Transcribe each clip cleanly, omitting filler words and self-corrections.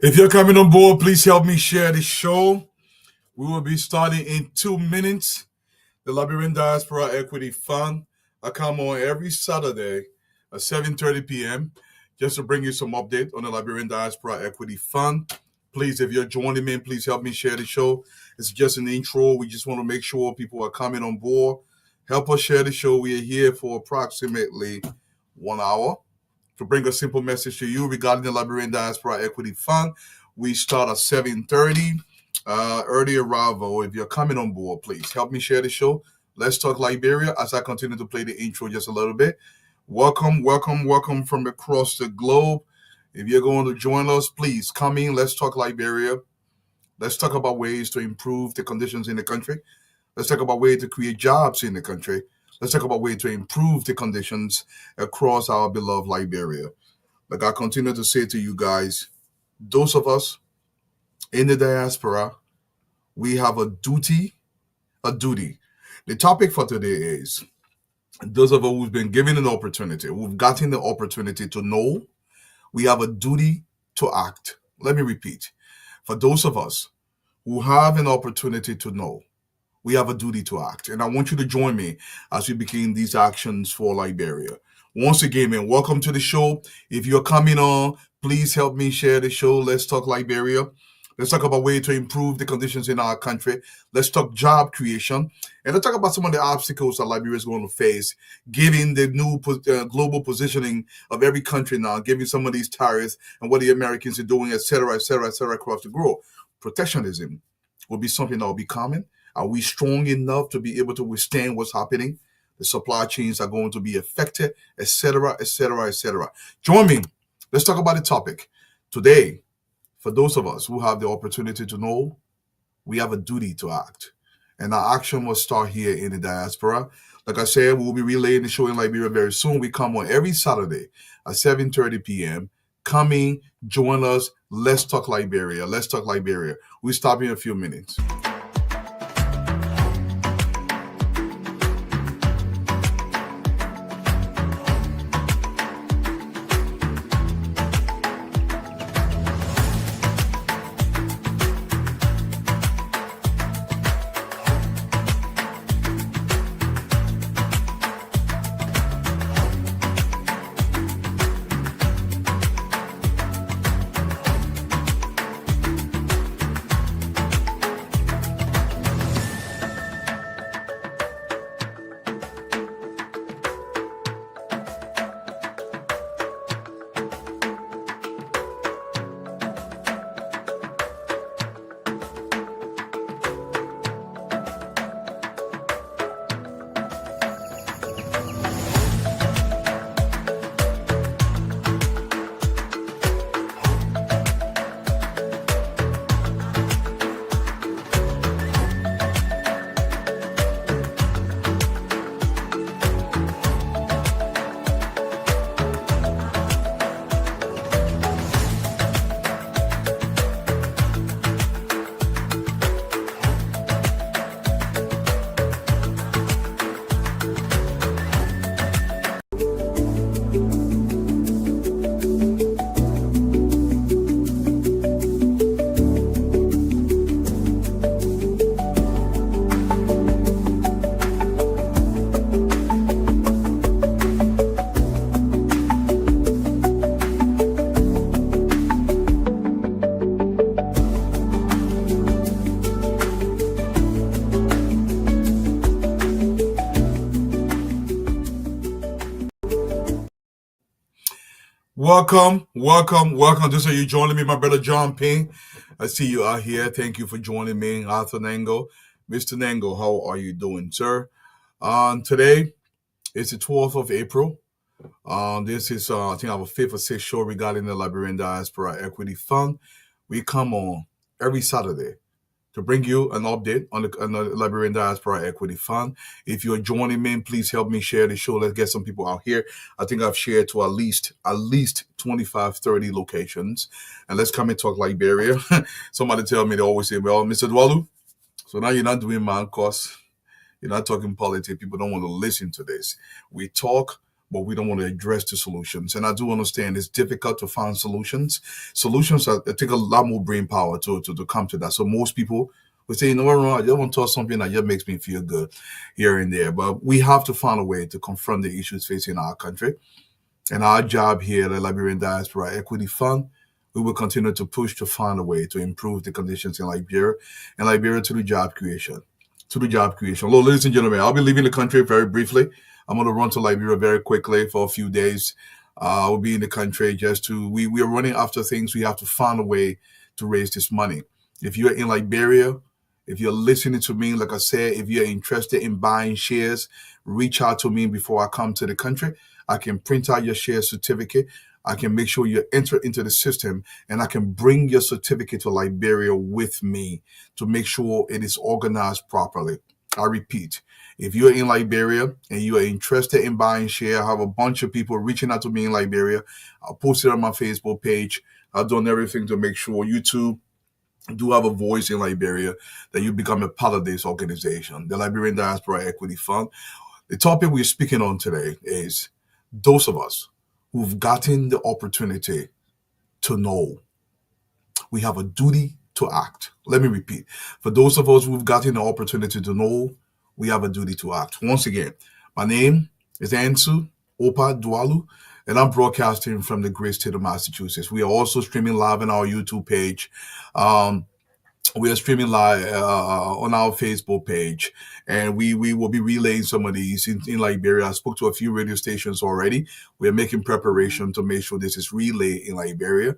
If you're coming on board, please help me share the show. We will be starting in 2 minutes. The Liberian Diaspora Equity Fund. I come on every Saturday at 7:30 p.m. just to bring you some update on the Liberian Diaspora Equity Fund. Please, if you're joining me, please help me share the show. It's just an intro. We just want to make sure people are coming on board. Help us share the show. We are here for approximately 1 hour to bring a simple message to you regarding the Liberian Diaspora Equity Fund. We start at 7:30. Early arrival. If you're coming on board, please help me share the show. Let's talk Liberia as I continue to play the intro just a little bit. Welcome from across the globe. If you're going to join us, please come in. Let's talk Liberia. Let's talk about ways to improve the conditions in the country. Let's talk about ways to create jobs in the country. Let's talk about ways to improve the conditions across our beloved Liberia. Like I continue to say to you guys, those of us in the diaspora, we have a duty. The topic for today is those of us who've been given an opportunity, who've gotten the opportunity to know, we have a duty to act. Let me repeat. For those of us who have an opportunity to know, we have a duty to act. And I want you to join me as we begin these actions for Liberia. Once again, man, welcome to the show. If you're coming on, please help me share the show. Let's talk Liberia. Let's talk about ways to improve the conditions in our country. Let's talk job creation. And let's talk about some of the obstacles that Liberia is going to face, given the new global positioning of every country now, given some of these tariffs and what the Americans are doing, et cetera, across the globe. Protectionism will be something that will be common. Are we strong enough to be able to withstand what's happening? The supply chains are going to be affected, et cetera. Join me. Let's talk about the topic. Today, for those of us who have the opportunity to know, we have a duty to act. And our action will start here in the diaspora. Like I said, we'll be relaying the show in Liberia very soon. We come on every Saturday at 7:30 p.m. Come in, join us. Let's talk Liberia. We'll stop in a few minutes. Welcome. Just so you joining me, my brother John Ping. I see you out here. Thank you for joining me, Arthur Nango. Mr. Nango, how are you doing, sir? Today is the 12th of April. This is, I think, our fifth or sixth show regarding the Liberian Diaspora Equity Fund. We come on every Saturday to bring you an update on the Liberian Diaspora Equity Fund. If you're joining me, please help me share the show. Let's get some people out here. I think I've shared to at least 25, 30 locations. And let's come and talk Liberia. Somebody tell me, they always say, well, Mr. Dwalu, so now you're not doing man course. You're not talking politics. People don't want to listen to this. We talk, but we don't want to address the solutions. And I do understand it's difficult to find solutions. Solutions take a lot more brain power to come to that. So most people would say, you know what, Ron, I just want to talk something that just makes me feel good here and there. But we have to find a way to confront the issues facing our country. And our job here at the Liberian Diaspora Equity Fund, we will continue to push to find a way to improve the conditions in Liberia and Liberia to the job creation. To the job creation. Well, ladies and gentlemen, I'll be leaving the country very briefly. I'm going to run to Liberia very quickly for a few days. We'll be in the country just to, we are running after things. We have to find a way to raise this money. If you're in Liberia, if you're listening to me, like I said, if you're interested in buying shares, reach out to me before I come to the country. I can print out your share certificate. I can make sure you enter into the system, and I can bring your certificate to Liberia with me to make sure it is organized properly. I repeat, if you're in Liberia and you are interested in buying share, I have a bunch of people reaching out to me in Liberia. I'll post it on my Facebook page. I've done everything to make sure you too do have a voice in Liberia, that you become a part of this organization, the Liberian Diaspora Equity Fund. The topic we're speaking on today is those of us who've gotten the opportunity to know, we have a duty to act. Let me repeat. For those of us who've gotten the opportunity to know, we have a duty to act. Once again, my name is Ansu Opa Dualu, and I'm broadcasting from the great state of Massachusetts. We are also streaming live on our YouTube page. We are streaming live on our Facebook page, and we will be relaying some of these in Liberia. I spoke to a few radio stations already. We are making preparation to make sure this is relayed in Liberia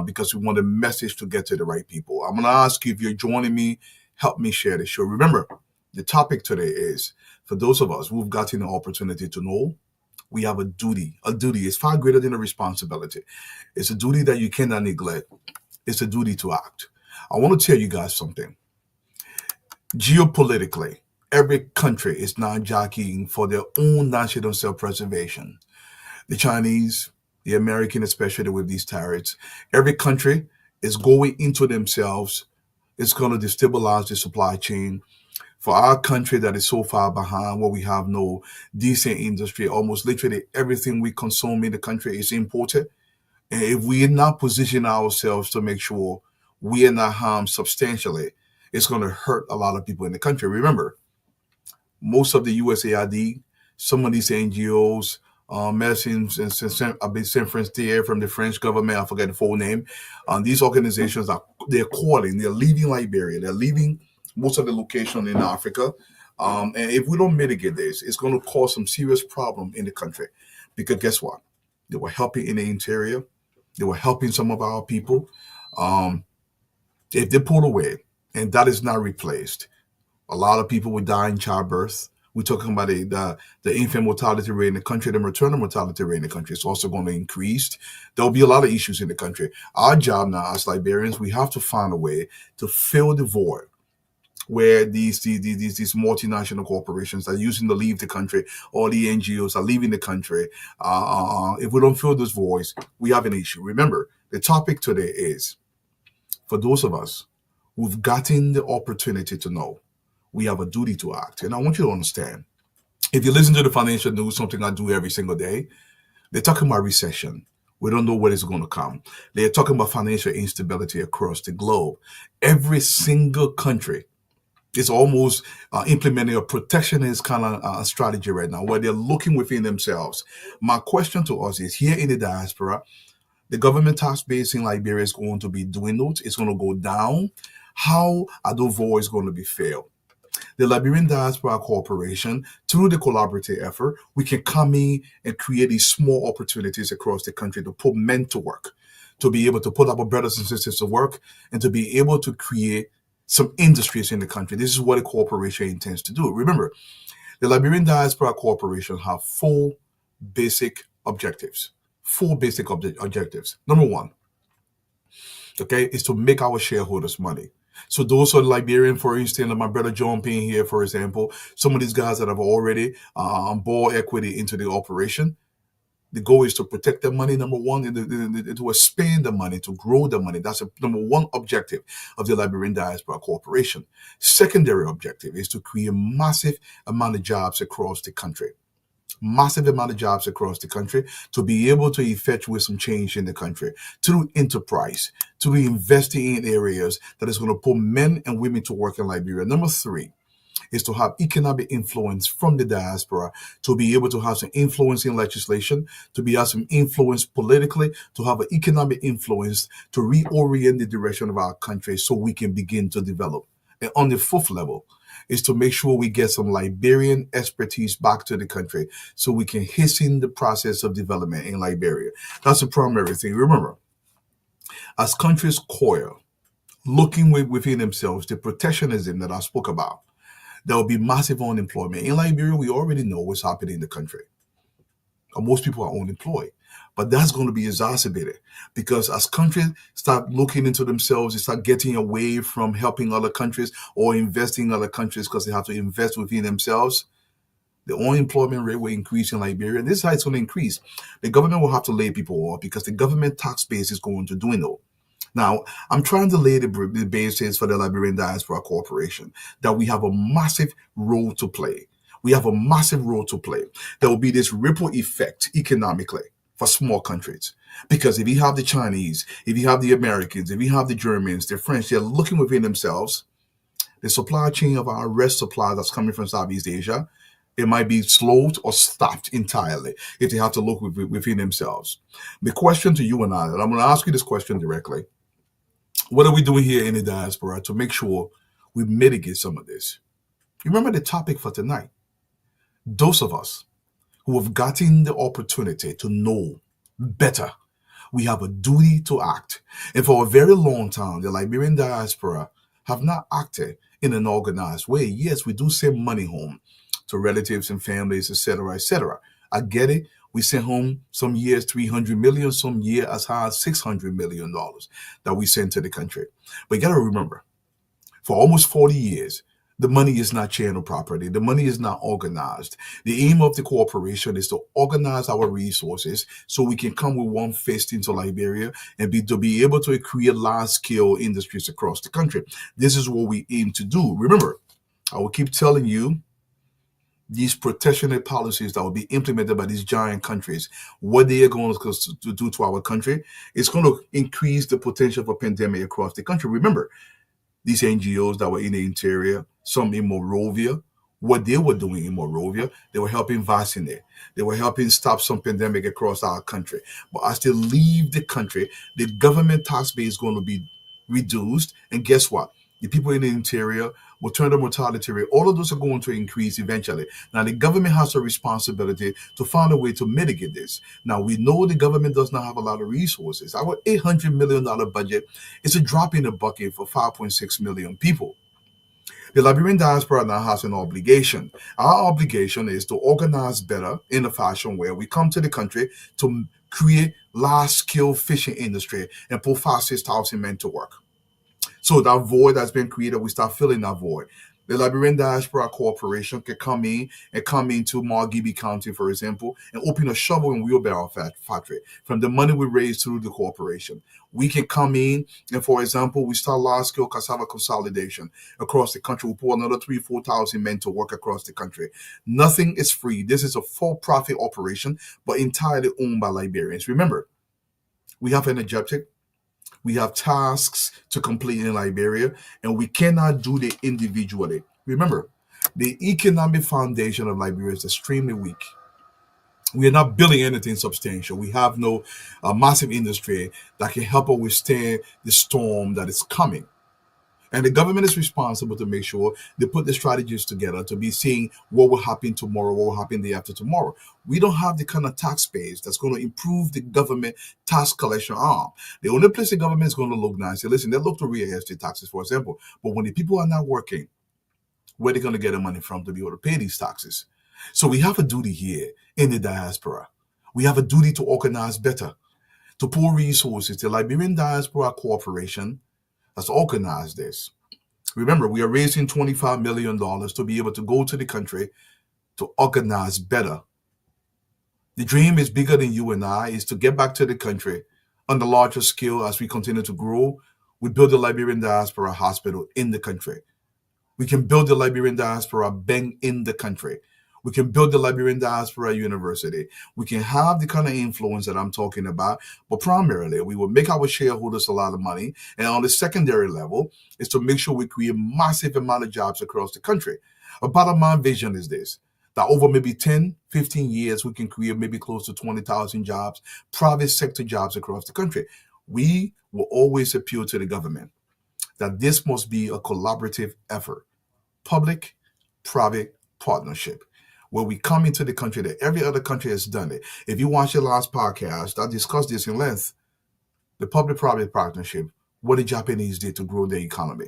because we want the message to get to the right people. I'm going to ask you, if you're joining me, help me share the show. Remember, the topic today is, for those of us who've gotten the opportunity to know, we have a duty. A duty is far greater than a responsibility. It's a duty that you cannot neglect. It's a duty to act. I want to tell you guys something. Geopolitically, every country is now jockeying for their own national self-preservation. The Chinese, the American, especially with these tariffs, every country is going into themselves. It's going to destabilize the supply chain. For our country that is so far behind, where we have no decent industry, almost literally everything we consume in the country is imported. And if we are not position ourselves to make sure we are not harmed substantially, it's going to hurt a lot of people in the country. Remember, most of the USAID, some of these NGOs, Medicines and Saint Frontier from the French government, I forget the full name, these organizations they're calling, they're leaving Liberia, they're leaving most of the location in Africa. And if we don't mitigate this, it's going to cause some serious problem in the country. Because guess what? They were helping in the interior. They were helping some of our people. If they pull away and that is not replaced, a lot of people will die in childbirth. We're talking about the infant mortality rate in the country, the maternal mortality rate in the country is also going to increase. There'll be a lot of issues in the country. Our job now as Liberians, we have to find a way to fill the void where these multinational corporations are using to leave the country, or the NGOs are leaving the country. If we don't fill this voice, we have an issue. Remember, the topic today is, for those of us who've gotten the opportunity to know, we have a duty to act. And I want you to understand, if you listen to the financial news, something I do every single day, they're talking about recession. We don't know when it's going to come. They're talking about financial instability across the globe. Every single country is almost implementing a protectionist kind of strategy right now, where they're looking within themselves. My question to us is, here in the diaspora, the government tax base in Liberia is going to be dwindled. It's going to go down. How are those voices going to be filled? The Liberian Diaspora Corporation, through the collaborative effort, we can come in and create these small opportunities across the country to put men to work, to be able to put our brothers and sisters to work, and to be able to create some industries in the country. This is what a corporation intends to do. Remember, the Liberian Diaspora Corporation have four basic objectives. Number one, okay, is to make our shareholders money. So those are Liberian, for instance, like my brother John Payne here, for example, some of these guys that have already bought equity into the operation. The goal is to protect their money, number one, and to expand the money, to grow the money. That's a number one objective of the Liberian Diaspora Corporation. Secondary objective is to create a massive amount of jobs across the country. massive amount of jobs across the country, to be able to effectuate some change in the country, to do enterprise, to be investing in areas that is going to put men and women to work in Liberia. Number three is to have economic influence from the diaspora, to be able to have some influence in legislation, to be have some influence politically, to have an economic influence to reorient the direction of our country so we can begin to develop. And on the fourth level is to make sure we get some Liberian expertise back to the country so we can hasten the process of development in Liberia. That's the primary thing. Remember, as countries coil, looking within themselves, the protectionism that I spoke about, there will be massive unemployment. In Liberia, we already know what's happening in the country. Most people are unemployed. But that's going to be exacerbated because as countries start looking into themselves, they start getting away from helping other countries or investing in other countries because they have to invest within themselves. The unemployment rate will increase in Liberia. And this is how it's going to increase. The government will have to lay people off because the government tax base is going to dwindle. Now, I'm trying to lay the basis for the Liberian Diaspora Corporation that we have a massive role to play. We have a massive role to play. There will be this ripple effect economically for small countries. Because if you have the Chinese, if you have the Americans, if you have the Germans, the French, they're looking within themselves. The supply chain of our rest supply that's coming from Southeast Asia, it might be slowed or stopped entirely if they have to look within themselves. The question to you and I'm going to ask you this question directly. What are we doing here in the diaspora to make sure we mitigate some of this? Remember the topic for tonight. Those of us who have gotten the opportunity to know better, we have a duty to act. And for a very long time, the Liberian diaspora have not acted in an organized way. Yes, we do send money home to relatives and families, etc., etc. I get it. We sent home some years 300 million, some year as high as $600 million that we sent to the country. But you got to remember, for almost 40 years, the money is not channeled properly. The money is not organized. The aim of the corporation is to organize our resources so we can come with one fist into Liberia and be able to create large-scale industries across the country. This is what we aim to do. Remember, I will keep telling you, these protectionist policies that will be implemented by these giant countries, what they are going to do to our country, it's going to increase the potential for pandemic across the country. Remember, these NGOs that were in the interior, some in Monrovia, what they were doing in Monrovia, they were helping vaccinate. They were helping stop some pandemic across our country. But as they leave the country, the government tax base is going to be reduced. And guess what? The people in the interior, maternal mortality rate, all of those are going to increase eventually. Now, the government has a responsibility to find a way to mitigate this. Now, we know the government does not have a lot of resources. Our $800 million budget is a drop in the bucket for 5.6 million people. The Liberian diaspora now has an obligation. Our obligation is to organize better in a fashion where we come to the country to create large-scale fishing industry and put 5,000-6,000 men to work. So that void that's been created, we start filling that void. The Liberian Diaspora Corporation can come into Margibi County, for example, and open a shovel and wheelbarrow factory from the money we raise through the corporation. We can come in and, for example, we start large-scale cassava consolidation across the country. We put another 3,000-4,000 men to work across the country. Nothing is free. This is a for-profit operation, but entirely owned by Liberians. Remember, we have energetic, we have tasks to complete in Liberia, and we cannot do it individually. Remember, the economic foundation of Liberia is extremely weak. We are not building anything substantial. We have no massive industry that can help us withstand the storm that is coming. And the government is responsible to make sure they put the strategies together to be seeing what will happen tomorrow, what will happen the day after tomorrow. We don't have the kind of tax base that's going to improve the government tax collection arm. The only place the government is going to look now and say, listen, they look to real estate taxes, for example. But when the people are not working, where are they going to get the money from to be able to pay these taxes? So we have a duty here in the diaspora. We have a duty to organize better, to pool resources. The Liberian Diaspora Corporation has organized this. Remember, we are raising $25 million to be able to go to the country to organize better. The dream is bigger than you and I, is to get back to the country on the larger scale as we continue to grow. We build the Liberian Diaspora Hospital in the country. We can build the Liberian Diaspora Bank in the country. We can build the Liberian Diaspora University. We can have the kind of influence that I'm talking about, but primarily we will make our shareholders a lot of money. And on the secondary level is to make sure we create massive amount of jobs across the country. A bottom line vision is this, that over maybe 10, 15 years, we can create maybe close to 20,000 jobs, private sector jobs across the country. We will always appeal to the government that this must be a collaborative effort, public-private partnership, where we come into the country that every other country has done it. If you watch the last podcast, I discussed this in length, the public-private partnership, what the Japanese did to grow their economy,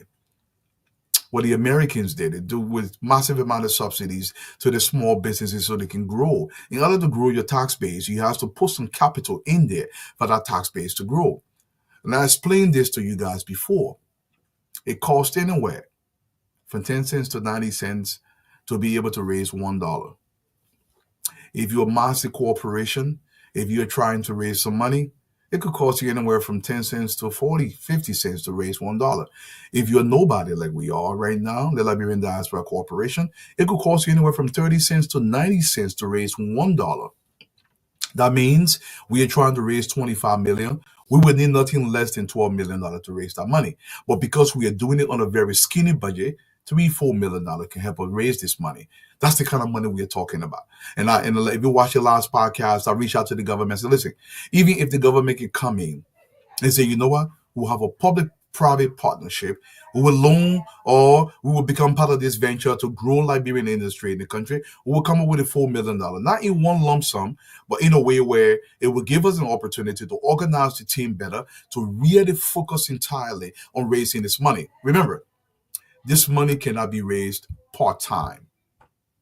what the Americans did, they do with massive amount of subsidies to the small businesses so they can grow. In order to grow your tax base, you have to put some capital in there for that tax base to grow. And I explained this to you guys before. It costs anywhere from 10 cents to 90 cents to be able to raise $1. If you're a massive corporation, if you're trying to raise some money, it could cost you anywhere from 10 cents to 40, 50 cents to raise $1. If you're nobody like we are right now, the Liberian Diaspora Corporation, it could cost you anywhere from 30 cents to 90 cents to raise $1. That means we are trying to raise 25 million. We would need nothing less than $12 million to raise that money. But because we are doing it on a very skinny budget, $3-4 million can help us raise this money. That's the kind of money we are talking about. And if you watch the last podcast, I reached out to the government and said, listen, even if the government can come in and say, you know what, we'll have a public-private partnership, we will loan or we will become part of this venture to grow Liberian industry in the country, we will come up with a $4 million, not in one lump sum, but in a way where it will give us an opportunity to organize the team better, to really focus entirely on raising this money. Remember, this money cannot be raised part-time.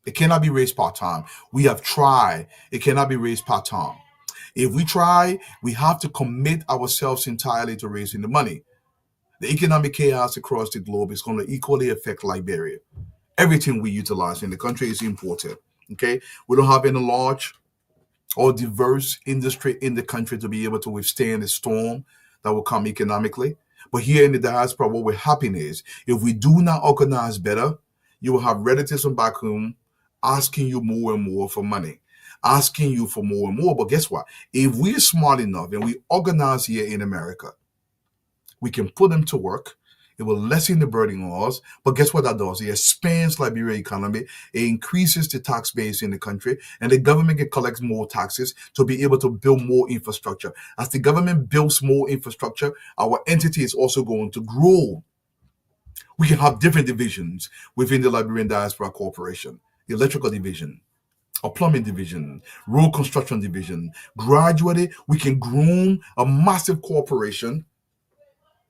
It cannot be raised part-time. We have tried. It cannot be raised part-time. If we try, we have to commit ourselves entirely to raising the money. The economic chaos across the globe is going to equally affect Liberia. Everything we utilize in the country is imported. Okay? We don't have any large or diverse industry in the country to be able to withstand the storm that will come economically. But here in the diaspora, what we're happening is, if we do not organize better, you will have relatives from back home asking you more and more for money, asking you for more and more. But guess what? If we're smart enough and we organize here in America, we can put them to work. It will lessen the burden on us. But guess what that does? It expands Liberian economy. It increases the tax base in the country. And the government can collect more taxes to be able to build more infrastructure. As the government builds more infrastructure, our entity is also going to grow. We can have different divisions within the Liberian Diaspora Corporation. The electrical division, a plumbing division, road construction division. Gradually, we can groom a massive corporation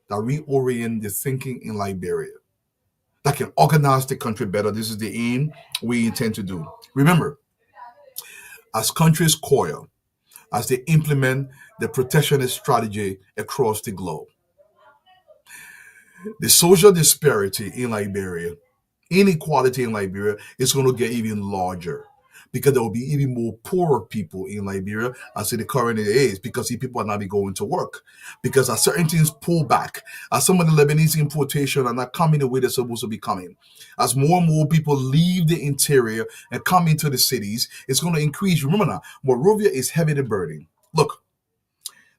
that reorient the thinking in Liberia, that can organize the country better. This is the aim we intend to do. Remember, as countries coil, as they implement the protectionist strategy across the globe, the social disparity in Liberia, inequality in Liberia is going to get even larger, because there will be even more poorer people in Liberia as in the current is, because the people are not be going to work, because as certain things pull back, as some of the Lebanese importation are not coming the way they're supposed to be coming, as more and more people leave the interior and come into the cities, it's going to increase. Remember now, Monrovia is heavily burdened. Look,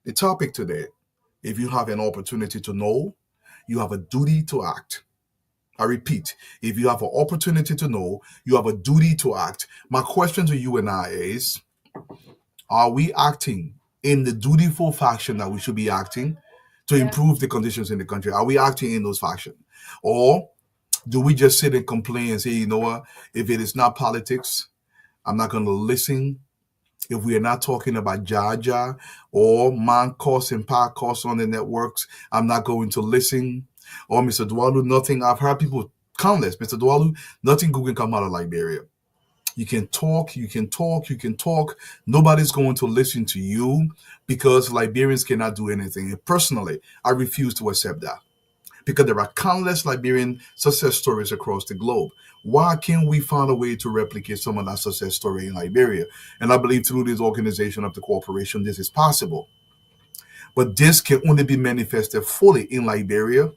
the topic today, if you have an opportunity to know, you have a duty to act. I repeat, if you have an opportunity to know, you have a duty to act. My question to you and I is, are we acting in the dutiful fashion that we should be acting to improve the conditions in the country? Are we acting in those fashion? Or do we just sit and complain and say, you know what, if it is not politics, I'm not going to listen. If we are not talking about Jaja or man costs and power costs on the networks, I'm not going to listen. Or Mr. Dwalu, nothing. I've heard people countless. Mr. Dwalu, nothing good can come out of Liberia. You can talk, you can talk, you can talk. Nobody's going to listen to you because Liberians cannot do anything. And personally, I refuse to accept that, because there are countless Liberian success stories across the globe. Why can't we find a way to replicate some of that success story in Liberia? And I believe through this organization of the corporation, this is possible. But this can only be manifested fully in Liberia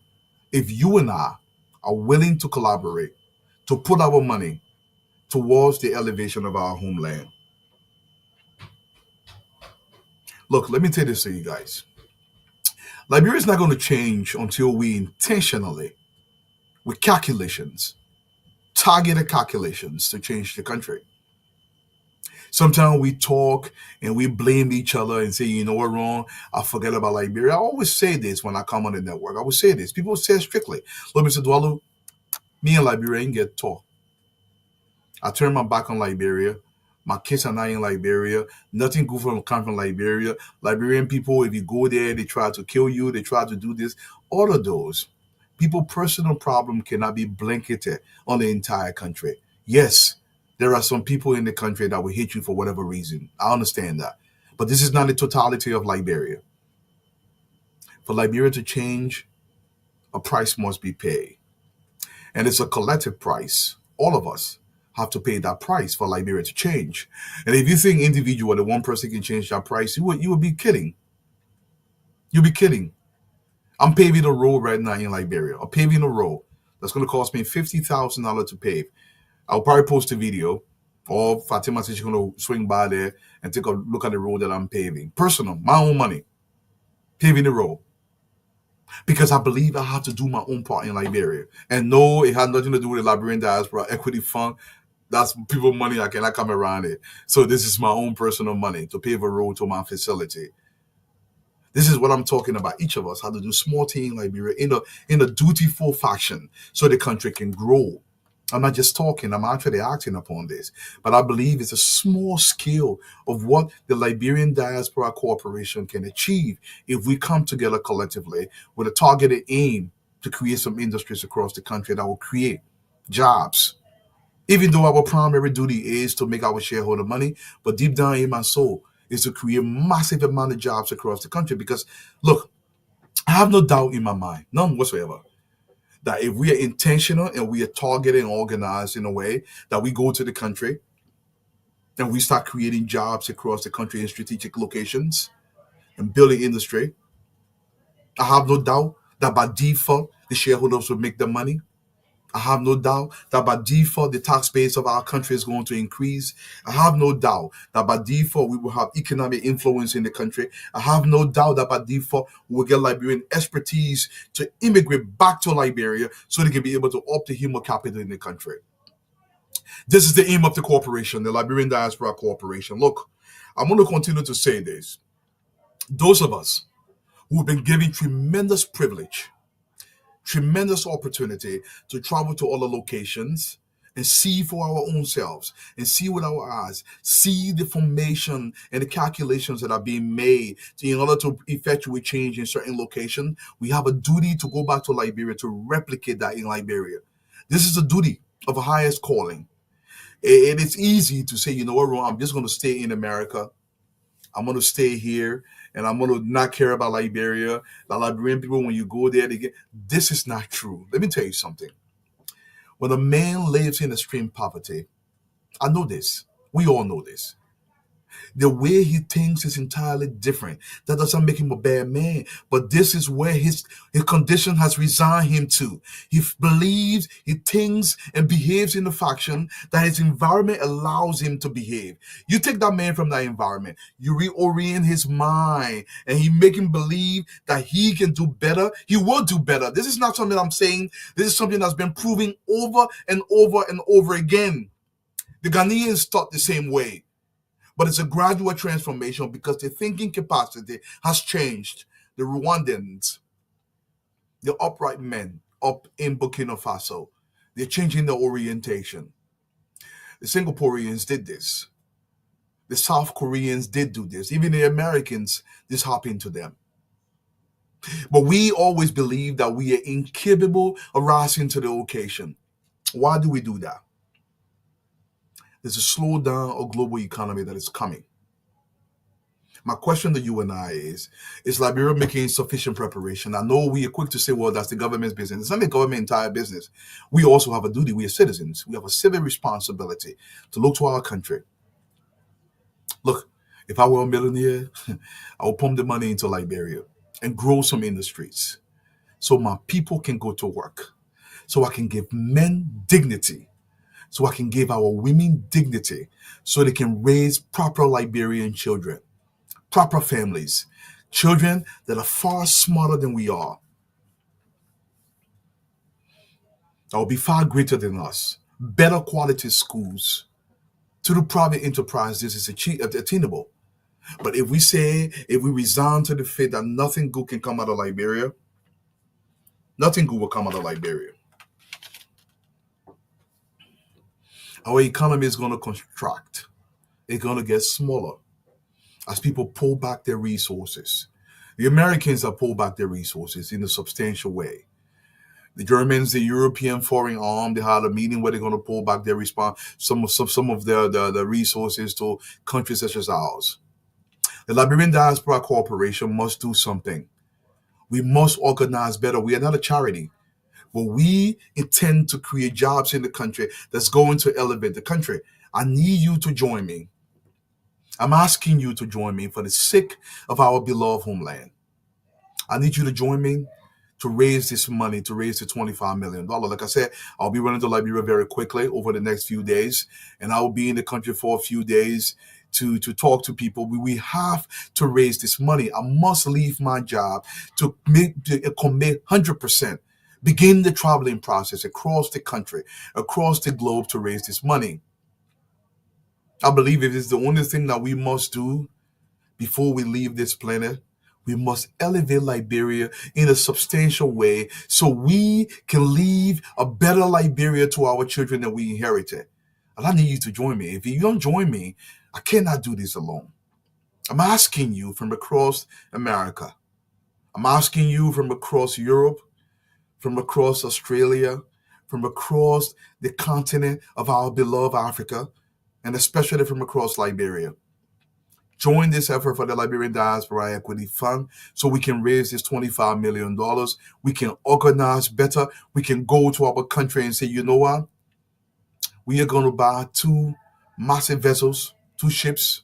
if you and I are willing to collaborate, to put our money, towards the elevation of our homeland. Look, let me tell this to you guys. Liberia is not going to change until we intentionally, with calculations, targeted calculations to change the country. Sometimes we talk and we blame each other and say, you know what, wrong? I forget about Liberia. I always say this when I come on the network. I would say this. People say it strictly. Look, Mr. Dwalu, me and Liberia ain't get taught. I turned my back on Liberia. My kids are not in Liberia. Nothing good from come from Liberia. Liberian people, if you go there, they try to kill you. They try to do this. All of those. People's personal problem cannot be blanketed on the entire country. Yes, there are some people in the country that will hate you for whatever reason. I understand that. But this is not the totality of Liberia. For Liberia to change, a price must be paid. And it's a collective price. All of us have to pay that price for Liberia to change. And if you think individually one person can change that price, you would be kidding. You'll be kidding. I'm paving a road right now in Liberia. I'm paving a road that's going to cost me $50,000 to pave. I'll probably post a video, or Fatima says she's going to swing by there and take a look at the road that I'm paving. Personal, my own money, paving the road. Because I believe I have to do my own part in Liberia. And no, it had nothing to do with the Liberian Diaspora Equity Fund. That's people money I cannot come around it. So this is my own personal money to pave a road to my facility. This is what I'm talking about. Each of us have to do small things in Liberia in a dutiful fashion so the country can grow. I'm not just talking, I'm actually acting upon this. But I believe it's a small scale of what the Liberian Diaspora Corporation can achieve if we come together collectively with a targeted aim to create some industries across the country that will create jobs. Even though our primary duty is to make our shareholder money, but deep down in my soul is to create massive amount of jobs across the country. Because, look, I have no doubt in my mind, none whatsoever, that if we are intentional and we are targeted and organized in a way that we go to the country and we start creating jobs across the country in strategic locations and building industry, I have no doubt that by default, the shareholders will make the money. I have no doubt that by default, the tax base of our country is going to increase. I have no doubt that by default, we will have economic influence in the country. I have no doubt that by default, we will get Liberian expertise to immigrate back to Liberia so they can be able to up the human capital in the country. This is the aim of the corporation, the Liberian Diaspora Corporation. Look, I'm going to continue to say this. Those of us who have been given tremendous privilege, tremendous opportunity to travel to other locations and see for our own selves and see with our eyes, see the formation and the calculations that are being made in order to effectuate change in certain locations. We have a duty to go back to Liberia to replicate that in Liberia. This is a duty of a highest calling. And it's easy to say, you know what, Ron, I'm just going to stay in America. I'm going to stay here and I'm going to not care about Liberia. The Liberian people, when you go there, this is not true. Let me tell you something. When a man lives in extreme poverty, I know this. We all know this. The way he thinks is entirely different. That doesn't make him a bad man, but this is where his condition has resigned him to. He believes, he thinks, and behaves in a fashion that his environment allows him to behave. You take that man from that environment, you reorient his mind, and you make him believe that he can do better. He will do better. This is not something I'm saying. This is something that's been proven over and over and over again. The Ghanaians thought the same way. But it's a gradual transformation because the thinking capacity has changed. The Rwandans, the upright men up in Burkina Faso, they're changing their orientation. The Singaporeans did this. The South Koreans did do this. Even the Americans, this happened to them. But we always believe that we are incapable of rising to the occasion. Why do we do that? There's a slowdown of global economy that is coming. My question to you and I is Liberia making sufficient preparation? I know we are quick to say, well, that's the government's business. It's not the government's entire business. We also have a duty. We are citizens. We have a civic responsibility to look to our country. Look, if I were a millionaire, I would pump the money into Liberia and grow some industries so my people can go to work, so I can give men dignity, so I can give our women dignity so they can raise proper Liberian children, proper families, children that are far smarter than we are, that will be far greater than us, better quality schools. To the private enterprise, this is attainable. But if we resign to the fate that nothing good can come out of Liberia, nothing good will come out of Liberia. Our economy is going to contract. It's going to get smaller as people pull back their resources. The Americans have pulled back their resources in a substantial way. The Germans, the European foreign arm, they had a meeting where they're going to pull back their response, some of the resources to countries such as ours. The Liberian Diaspora Corporation must do something. We must organize better. We are not a charity, but we intend to create jobs in the country that's going to elevate the country. I need you to join me. I'm asking you to join me for the sake of our beloved homeland. I need you to join me to raise this money, to raise the $25 million. Like I said, I'll be running to Liberia very quickly over the next few days, and I will be in the country for a few days to talk to people. We have to raise this money. I must leave my job to commit 100%, begin the traveling process across the country, across the globe to raise this money. I believe it is the only thing that we must do before we leave this planet. We must elevate Liberia in a substantial way so we can leave a better Liberia to our children than we inherited. And I need you to join me. If you don't join me, I cannot do this alone. I'm asking you from across America. I'm asking you from across Europe, from across Australia, from across the continent of our beloved Africa, and especially from across Liberia. Join this effort for the Liberian Diaspora Equity Fund so we can raise this $25 million. We can organize better. We can go to our country and say, you know what? We are going to buy two massive vessels, two ships.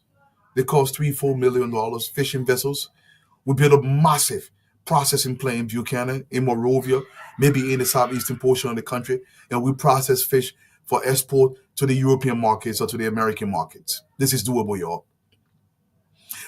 They cost $3-4 million, fishing vessels. We build a massive processing plant in Buchanan, in Morovia, maybe in the southeastern portion of the country, and we process fish for export to the European markets or to the American markets. This is doable, y'all.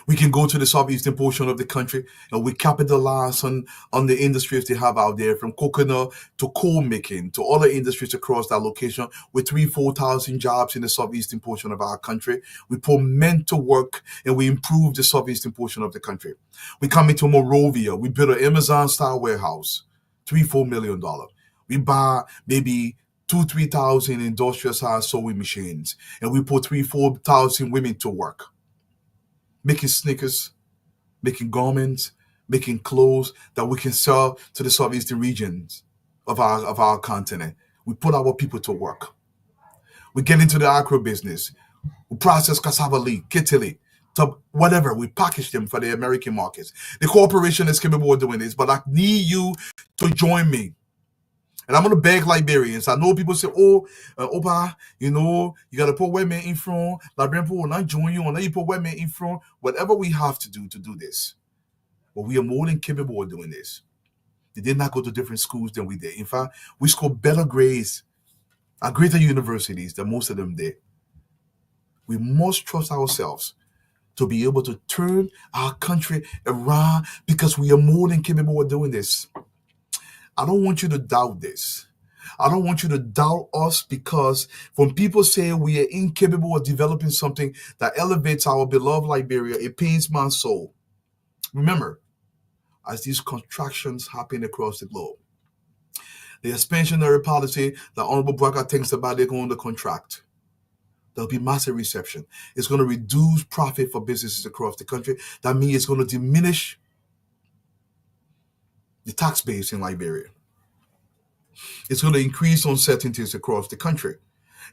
We can go to the southeastern portion of the country and we capitalize on the industries they have out there, from coconut to coal making to other industries across that location, with 3,000-4,000 jobs in the southeastern portion of our country. We put men to work and we improve the southeastern portion of the country. We come into Morovia. We build an Amazon-style warehouse, $3-4 million. We buy maybe 2,000-3,000 industrial-sized sewing machines, and we put 3,000-4,000 women to work, making sneakers, making garments, making clothes that we can sell to the southeastern regions of our continent. We put our people to work. We get into the agro business. We process cassava leaf, kitili, whatever. We package them for the American markets. The corporation is capable of doing this, but I need you to join me. And I'm going to beg Liberians. I know people say, Opa, you got to put women in front. Liberian people will not join you unless you put women in front. Whatever we have to do this. But we are more than capable of doing this. They did not go to different schools than we did. In fact, we scored better grades at greater universities than most of them did. We must trust ourselves to be able to turn our country around because we are more than capable of doing this. I don't want you to doubt this. I don't want you to doubt us, because when people say we are incapable of developing something that elevates our beloved Liberia, it pains my soul. Remember, as these contractions happen across the globe, the expansionary policy that Honorable Braga thinks about, they're going to contract. There'll be massive reception. It's going to reduce profit for businesses across the country. That means it's going to diminish the tax base in Liberia. It's going to increase uncertainties across the country.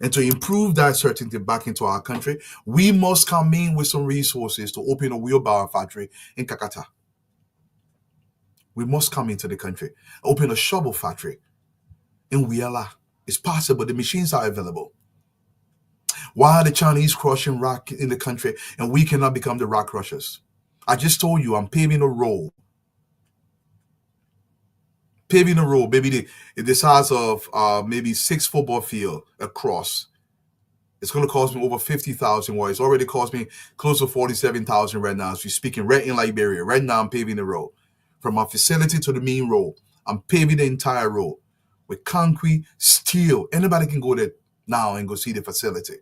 And to improve that certainty back into our country, we must come in with some resources to open a wheelbarrow factory in Kakata. We must come into the country, open a shovel factory in Wiala. It's possible. The machines are available. Why are the Chinese crushing rock in the country and we cannot become the rock crushers? I just told you I'm paving a road. Maybe the size of maybe 6 football field across. It's going to cost me over 50,000. Well, it's already cost me close to 47,000 right now. As we're speaking, right in Liberia. Right now, I'm paving the road from my facility to the main road. I'm paving the entire road with concrete, steel. Anybody can go there now and go see the facility.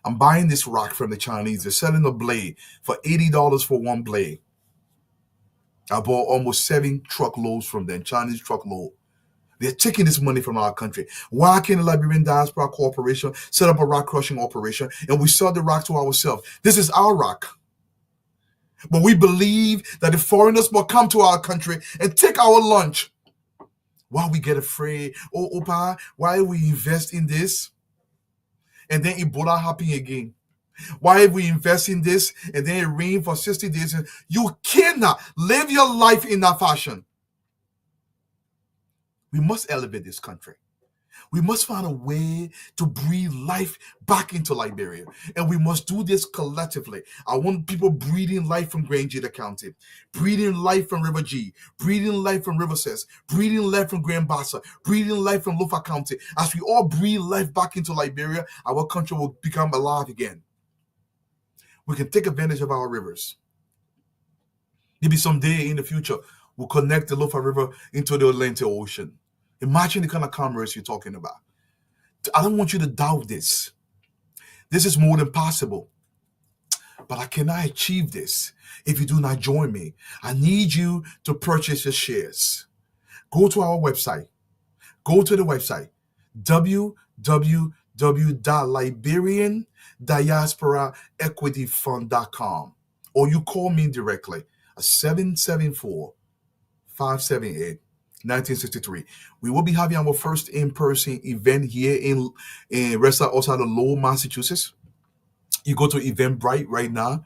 I'm buying this rock from the Chinese. They're selling a blade for $80 for one blade. I bought almost 7 truckloads from them, Chinese truckload. They're taking this money from our country. Why can't the Liberian Diaspora Corporation set up a rock crushing operation and we sell the rock to ourselves? This is our rock. But we believe that the foreigners will come to our country and take our lunch. Why we get afraid? Oh, Opa, why we invest in this? And then Ebola happen again. Why we invest in this and then it rain for 60 days? You cannot live your life in that fashion. We must elevate this country. We must find a way to breathe life back into Liberia. And we must do this collectively. I want people breathing life from Grangeda County, breathing life from River G, breathing life from River Cess, breathing life from Grand Bassa, breathing life from Lofa County. As we all breathe life back into Liberia, our country will become alive again. We can take advantage of our rivers. Maybe someday in the future, we'll connect the Lofa River into the Atlantic Ocean. Imagine the kind of commerce you're talking about. I don't want you to doubt this. This is more than possible. But I cannot achieve this if you do not join me. I need you to purchase your shares. Go to our website. Go to the website, www.liberiandiasporaequityfund.com, or you call me directly at 774-578-1963. We will be having our first in-person event here in Resta outside of Lowell, Massachusetts. You go to Eventbrite right now.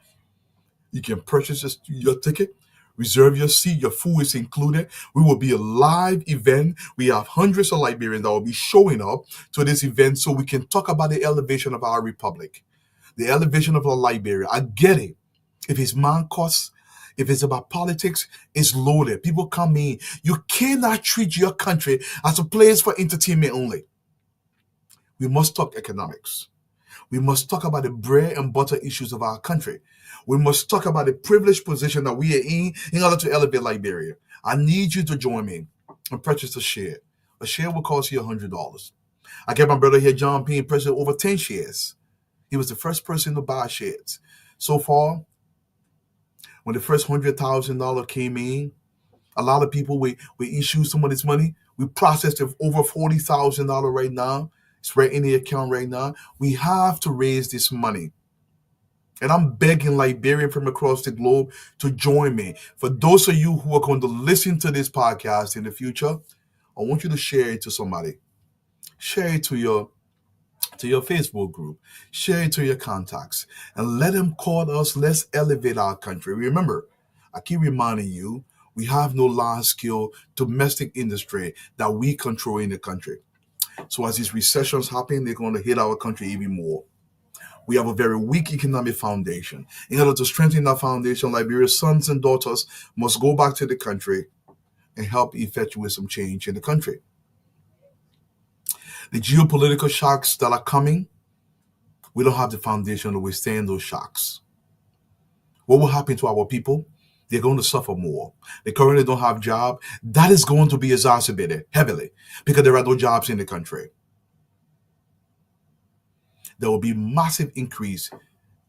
You can purchase your ticket, reserve your seat. Your food is included. We will be a live event. We have hundreds of Liberians that will be showing up to this event so we can talk about the elevation of our republic, the elevation of our Liberia. I get it. If it's man costs, if it's about politics, it's loaded. People come in. You cannot treat your country as a place for entertainment only. We must talk economics. We must talk about the bread and butter issues of our country. We must talk about the privileged position that we are in order to elevate Liberia. I need you to join me and purchase a share. A share will cost you $100. I get my brother here, John P., purchased over 10 shares. He was the first person to buy shares. So far, when the first $100,000 came in, a lot of people, we issue some of this money. We processed it over $40,000 right now. It's right in the account right now. We have to raise this money. And I'm begging Liberians from across the globe to join me. For those of you who are going to listen to this podcast in the future, I want you to share it to somebody. Share it to your Facebook group. Share it to your contacts. And let them call us. Let's elevate our country. Remember, I keep reminding you, we have no large-scale domestic industry that we control in the country. So as these recessions happen, they're going to hit our country even more. We have a very weak economic foundation. In order to strengthen that foundation, Liberia's sons and daughters must go back to the country and help effectuate some change in the country. The geopolitical shocks that are coming, we don't have the foundation to withstand those shocks. What will happen to our people? They're going to suffer more. They currently don't have jobs. That is going to be exacerbated heavily because there are no jobs in the country. There will be massive increase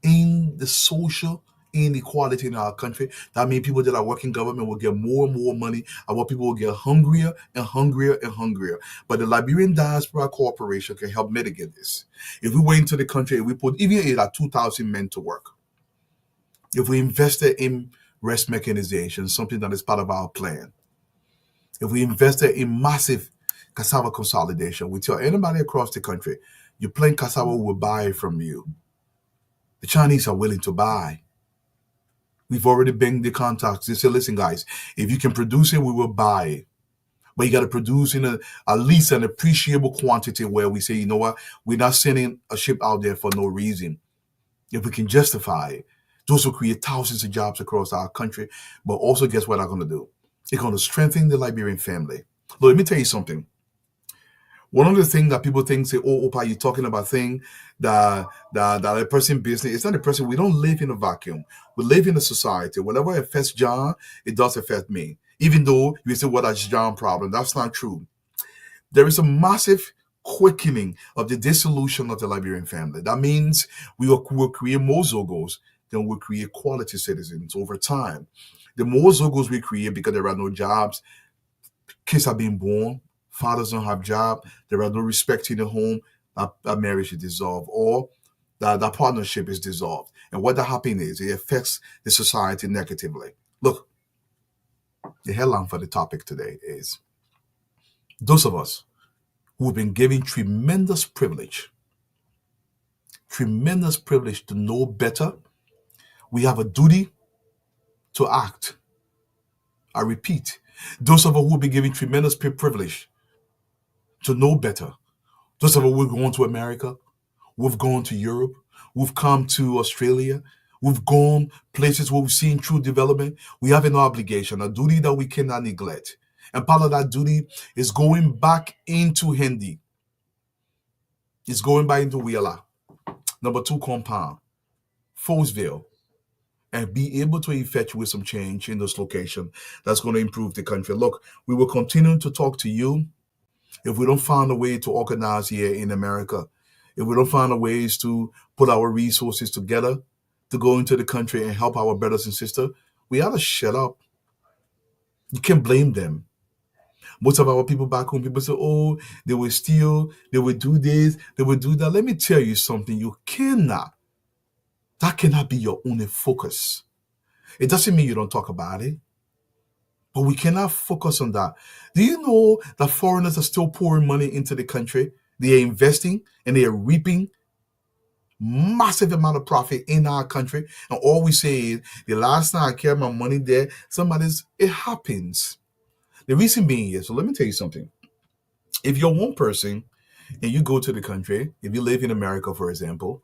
in the social inequality in our country. That means people that are working government will get more and more money. Our people will get hungrier and hungrier and hungrier. But the Liberian Diaspora Corporation can help mitigate this. If we went into the country and we put even like 2,000 men to work, if we invested in rest mechanization, something that is part of our plan, if we invested in massive cassava consolidation, we tell anybody across the country, your plain cassava will buy from you. The Chinese are willing to buy. We've already banged the contacts. They say, listen, guys, if you can produce it, we will buy it. But you got to produce in at least an appreciable quantity where we say, you know what, we're not sending a ship out there for no reason. If we can justify it, those will create thousands of jobs across our country. But also, guess what I'm going to do? It's going to strengthen the Liberian family. Look, let me tell you something. One of the things that people think, say, oh, Opa, you're talking about thing that a person business. It's not a person. We don't live in a vacuum. We live in a society. Whatever affects John, it does affect me. Even though you say, what is John problem? That's not true. There is a massive quickening of the dissolution of the Liberian family. That means will create more Zogos than we'll create quality citizens over time. The more Zogos we create because there are no jobs, kids are being born, fathers don't have job, there are no respect in the home, that marriage is dissolved or that partnership is dissolved. And what that happens is it affects the society negatively. Look, the headline for the topic today is those of us who've been given tremendous privilege to know better, we have a duty to act. I repeat, those of us who have been given tremendous privilege to know better, those of us who've gone to America, we've gone to Europe, we've come to Australia, we've gone places where we've seen true development, we have an obligation, a duty that we cannot neglect. And part of that duty is going back into Hindi. It's going back into Wheeler. Number 2 compound, Folesville, and be able to effectuate some change in this location that's going to improve the country. Look, we will continue to talk to you if we don't find a way to organize here in America, if we don't find a ways to put our resources together to go into the country and help our brothers and sisters, we ought to shut up. You can't blame them. Most of our people back home, people say, oh, they will steal, they will do this, they will do that. Let me tell you something. That cannot be your only focus. It doesn't mean you don't talk about it, but we cannot focus on that. Do you know that foreigners are still pouring money into the country? They are investing and they are reaping massive amount of profit in our country. And all we say is, the last time I carried my money there, it happens. The reason being is, so let me tell you something. If you're one person and you go to the country, if you live in America, for example,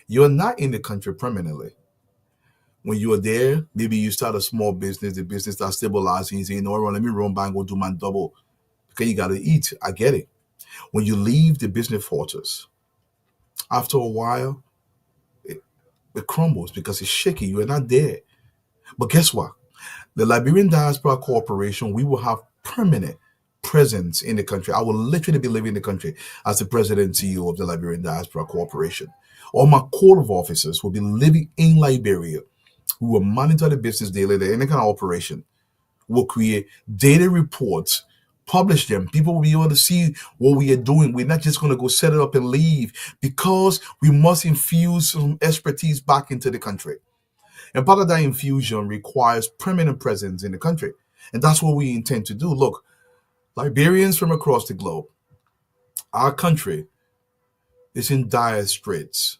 you're not in the country permanently. When you are there, maybe you start a small business, the business starts stabilizing, you say, you know what, let me run back and go do my double. Okay, you got to eat. I get it. When you leave, the business falters. After a while, it crumbles because it's shaky. You are not there. But guess what? The Liberian Diaspora Corporation, we will have permanent presence in the country. I will literally be living in the country as the president and CEO of the Liberian Diaspora Corporation. All my court of officers will be living in Liberia. We will monitor the business daily, any kind of operation. We'll create data reports, publish them. People will be able to see what we are doing. We're not just going to go set it up and leave, because we must infuse some expertise back into the country. And part of that infusion requires permanent presence in the country. And that's what we intend to do. Look, Liberians from across the globe, our country is in dire straits.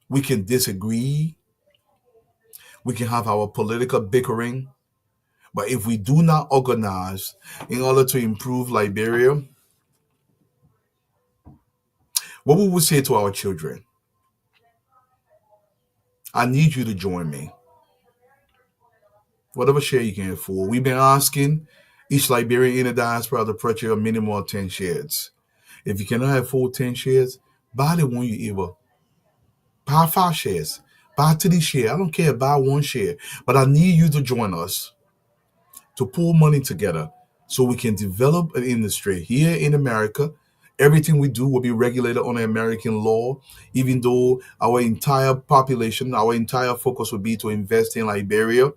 We can disagree. We can have our political bickering. But if we do not organize in order to improve Liberia, what we would say to our children, I need you to join me. Whatever share you can afford. We've been asking each Liberian in the diaspora to purchase a minimum of 10 shares. If you cannot afford 10 shares, buy the one you ever. Buy 5 shares. Buy 3 shares. I don't care. Buy 1 share. But I need you to join us to pull money together so we can develop an industry here in America. Everything we do will be regulated on American law, even though our entire population, our entire focus will be to invest in Liberia.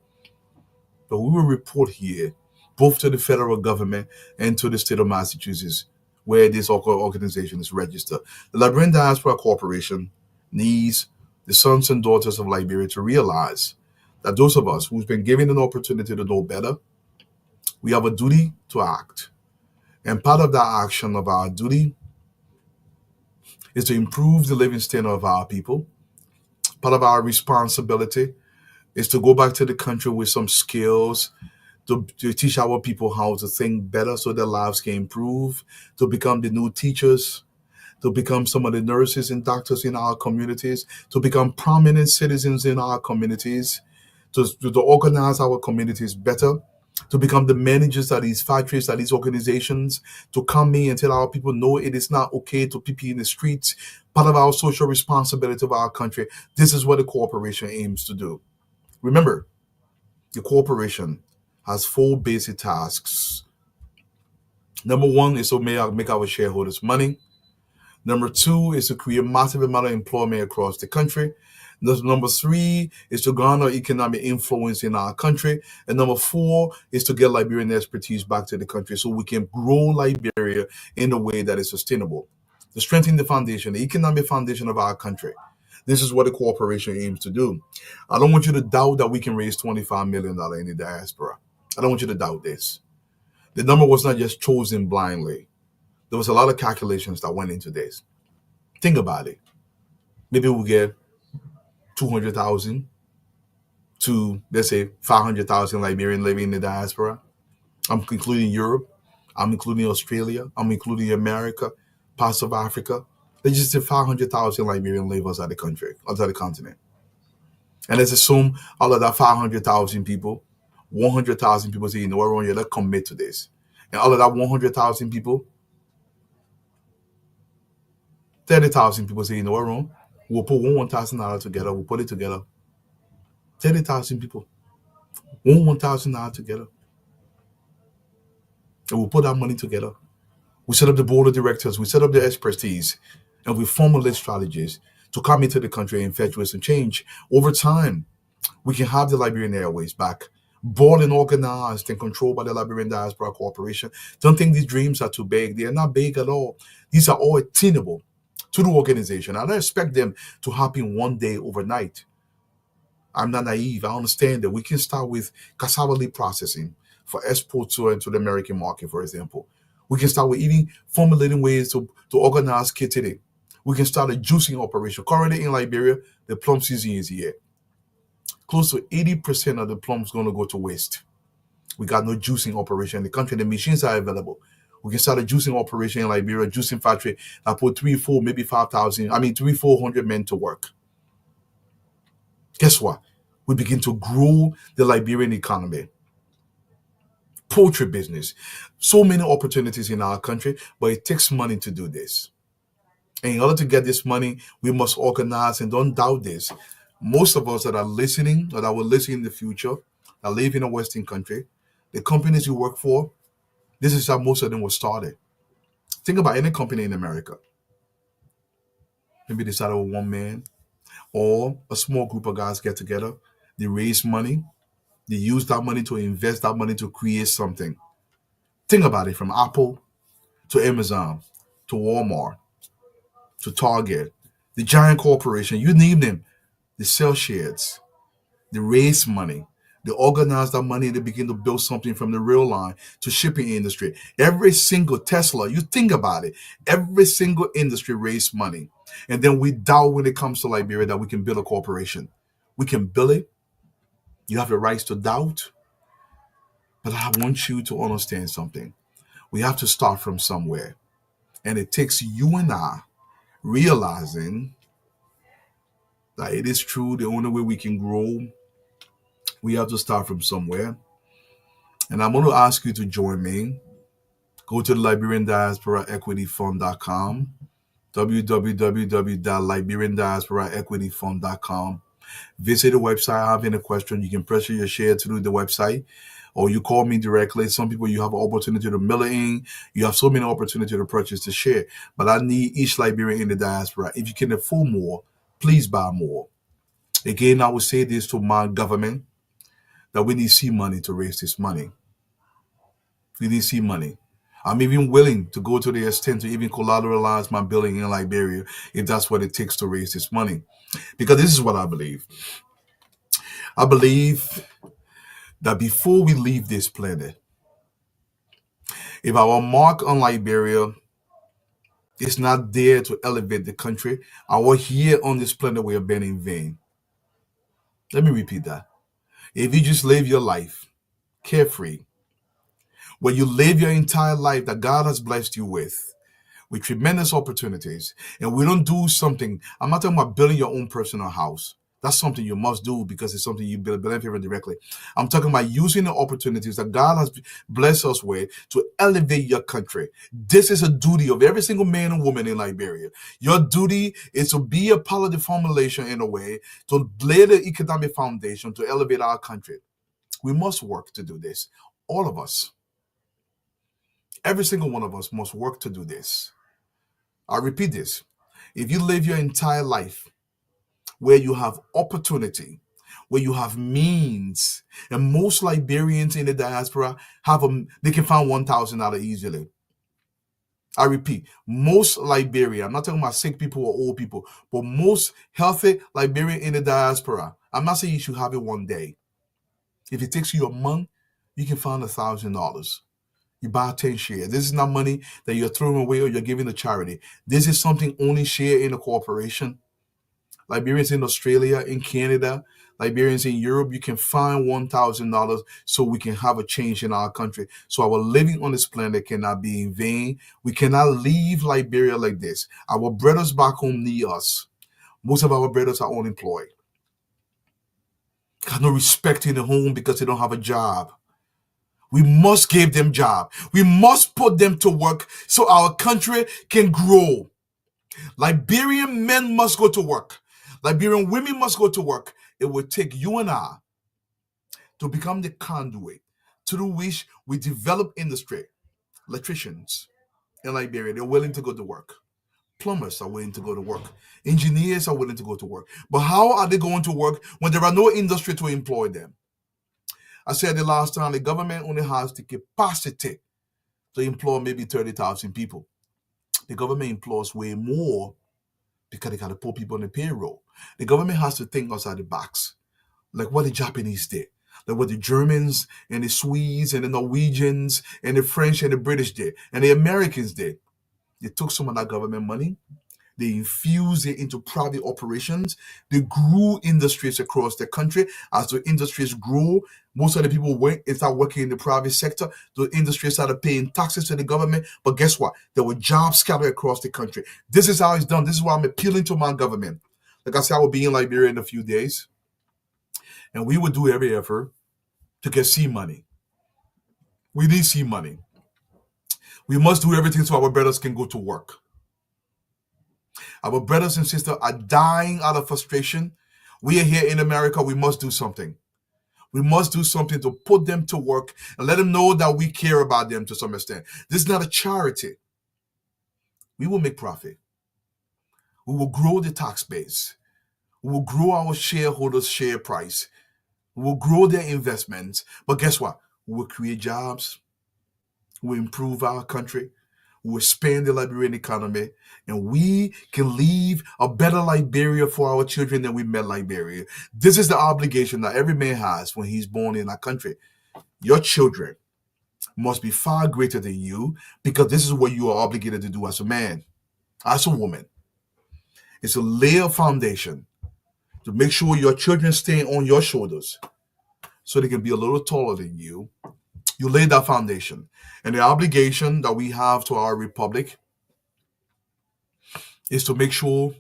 But we will report here, both to the federal government and to the state of Massachusetts, where this organization is registered. The Liberian Diaspora Corporation needs the sons and daughters of Liberia to realize that those of us who've been given an opportunity to know better, we have a duty to act. And part of that action of our duty is to improve the living standard of our people. Part of our responsibility is to go back to the country with some skills, to teach our people how to think better so their lives can improve, to become the new teachers, to become some of the nurses and doctors in our communities, to become prominent citizens in our communities, to organize our communities better, to become the managers of these factories, of these organizations, to come in and tell our people, no, it is not okay to pee in the streets. Part of our social responsibility of our country. This is what the corporation aims to do. Remember, the corporation has 4 basic tasks. Number 1 is to make our shareholders money. Number 2 is to create massive amount of employment across the country. Number 3 is to garner economic influence in our country. And number 4 is to get Liberian expertise back to the country so we can grow Liberia in a way that is sustainable. To strengthen the foundation, the economic foundation of our country. This is what the corporation aims to do. I don't want you to doubt that we can raise $25 million in the diaspora. I don't want you to doubt this. The number was not just chosen blindly. There was a lot of calculations that went into this. Think about it. Maybe we'll get 200,000 to, let's say, 500,000 Liberian living in the diaspora. I'm including Europe. I'm including Australia. I'm including America, parts of Africa. They just said 500,000 Liberian live outside the country, outside the continent. And let's assume out of that 500,000 people, 100,000 people say, you know what, Ron, let's commit to this. And out of that 100,000 people, 30,000 people say, you know what, Ron, we'll put $1,000 together. We'll put it together. 30,000 people. $1,000 together. And we'll put that money together. We set up the board of directors. We set up the expertise. And we formulate strategies to come into the country and effectuate some change. Over time, we can have the Liberian Airways back, bought and organized and controlled by the Liberian Diaspora Corporation. Don't think these dreams are too big. They are not big at all. These are all attainable to the organization. I don't expect them to happen one day overnight. I'm not naive. I understand that we can start with cassava leaf processing for export to the American market, for example. We can start with even formulating ways to organize kitting. We can start a juicing operation. Currently in Liberia, the plum season is here. Close to 80% of the plum is going to go to waste. We got no juicing operation in the country. The machines are available. We can start a juicing operation in Liberia, juicing factory that put 3, 4, maybe 400 men to work. Guess what? We begin to grow the Liberian economy. Poultry business. So many opportunities in our country, but it takes money to do this. And in order to get this money, we must organize, and don't doubt this. Most of us that are listening, or that will listen in the future, that live in a Western country, the companies you work for, this is how most of them were started. Think about any company in America. Maybe they started with one man, or a small group of guys get together, they raise money, they use that money to invest that money to create something. Think about it, from Apple to Amazon to Walmart to Target, the giant corporation, you name them, they sell shares, they raise money, they organize that money, and they begin to build something from the rail line to shipping industry. Every single Tesla, you think about it, every single industry raised money. And then we doubt when it comes to Liberia that we can build a corporation. We can build it. You have the rights to doubt. But I want you to understand something. We have to start from somewhere. And it takes you and I realizing that it is true, the only way we can grow, we have to start from somewhere. And I'm going to ask you to join me. Go to the Liberian Diaspora Equity Fund.com, www.liberiandiasporaequityfund.com. Visit the website. Have any question, you can press your share through the website, or you call me directly. Some people, you have an opportunity to mail it in. You have so many opportunities to purchase to share. But I need each Liberian in the diaspora. If you can afford more, please buy more. Again, I will say this to my government, that we need seed money to raise this money. We need seed money. I'm even willing to go to the extent to even collateralize my building in Liberia if that's what it takes to raise this money. Because this is what I believe. I believe that before we leave this planet, if our mark on Liberia is not there to elevate the country, our here on this planet will have been in vain. Let me repeat that. If you just live your life carefree, where you live your entire life that God has blessed you with tremendous opportunities, and we don't do something, I'm not talking about building your own personal house. That's something you must do because it's something you benefit from directly. I'm talking about using the opportunities that God has blessed us with to elevate your country. This is a duty of every single man and woman in Liberia. Your duty is to be a part of the formulation in a way to lay the economic foundation to elevate our country. We must work to do this. All of us, every single one of us must work to do this. I repeat this. If you live your entire life where you have opportunity, where you have means, and most Liberians in the diaspora they can find $1,000 easily. I repeat, most Liberian, I'm not talking about sick people or old people, but most healthy Liberian in the diaspora, I'm not saying you should have it one day. If it takes you a month, you can find $1,000. You buy 10 shares. This is not money that you're throwing away or you're giving to charity. This is something only shared in a corporation. Liberians in Australia, in Canada, Liberians in Europe, you can find $1,000 so we can have a change in our country. So our living on this planet cannot be in vain. We cannot leave Liberia like this. Our brothers back home need us. Most of our brothers are unemployed. Got no respect in the home because they don't have a job. We must give them job. We must put them to work so our country can grow. Liberian men must go to work. Liberian women must go to work. It will take you and I to become the conduit through which we develop industry. Electricians in Liberia, they're willing to go to work. Plumbers are willing to go to work. Engineers are willing to go to work. But how are they going to work when there are no industry to employ them? I said the last time, the government only has the capacity to employ maybe 30,000 people. The government employs way more because they got to put people on the payroll. The government has to think outside the box, like what the Japanese did, like what the Germans and the Swedes and the Norwegians and the French and the British did, and the Americans did. They took some of that government money, they infused it into private operations. They grew industries across the country. As the industries grew, most of the people went and started working in the private sector. The industries started paying taxes to the government. But guess what? There were jobs scattered across the country. This is how it's done. This is why I'm appealing to my government. Like I said, I will be in Liberia in a few days. And we will do every effort to get seed money. We need seed money. We must do everything so our brothers can go to work. Our brothers and sisters are dying out of frustration. We are here in America. We must do something. We must do something to put them to work and let them know that we care about them to some extent. This is not a charity. We will make profit. We will grow the tax base. We will grow our shareholders' share price. We will grow their investments. But guess what? We will create jobs. We will improve our country. We will expand the Liberian economy, and we can leave a better Liberia for our children than we met Liberia. This is the obligation that every man has when he's born in our country. Your children must be far greater than you because this is what you are obligated to do as a man, as a woman. It's to lay a foundation to make sure your children stay on your shoulders so they can be a little taller than you. You lay that foundation. And the obligation that we have to our republic is to make sure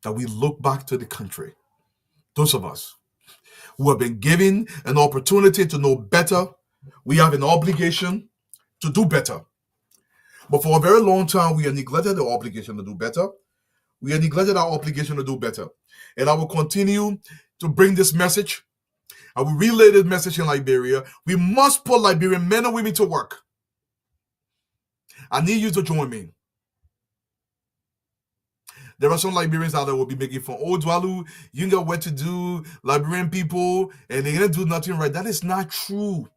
that we look back to the country. Those of us who have been given an opportunity to know better, we have an obligation to do better. But for a very long time, we have neglected the obligation to do better. We have neglected our obligation to do better. And I will continue to bring this message. I will relay this message in Liberia. We must put Liberian men and women to work. I need you to join me. There are some Liberians out there who will be making fun. Oh, Dwalu, you got what to do, Liberian people, and they're going to do nothing right. That is not true.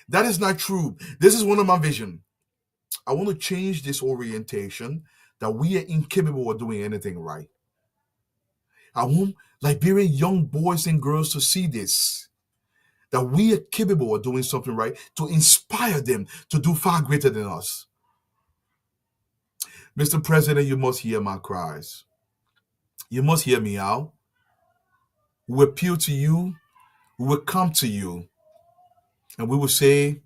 That is not true. This is one of my vision. I want to change this orientation that we are incapable of doing anything right. I want Liberian young boys and girls to see this, that we are capable of doing something right, to inspire them to do far greater than us. Mr. President, you must hear my cries. You must hear me out. We appeal to you. We will come to you. And we will say,